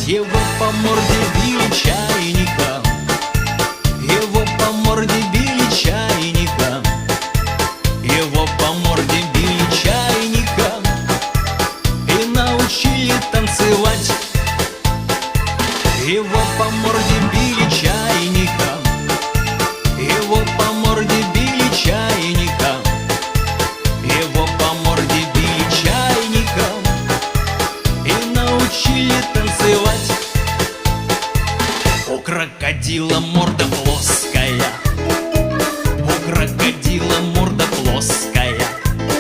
Его по морде били чайником, его по морде били чайником, его по морде били чайником и научили танцевать. Его по морде били чайником, его по морде били чайником, его по морде били чайником и научили танцевать. У крокодила морда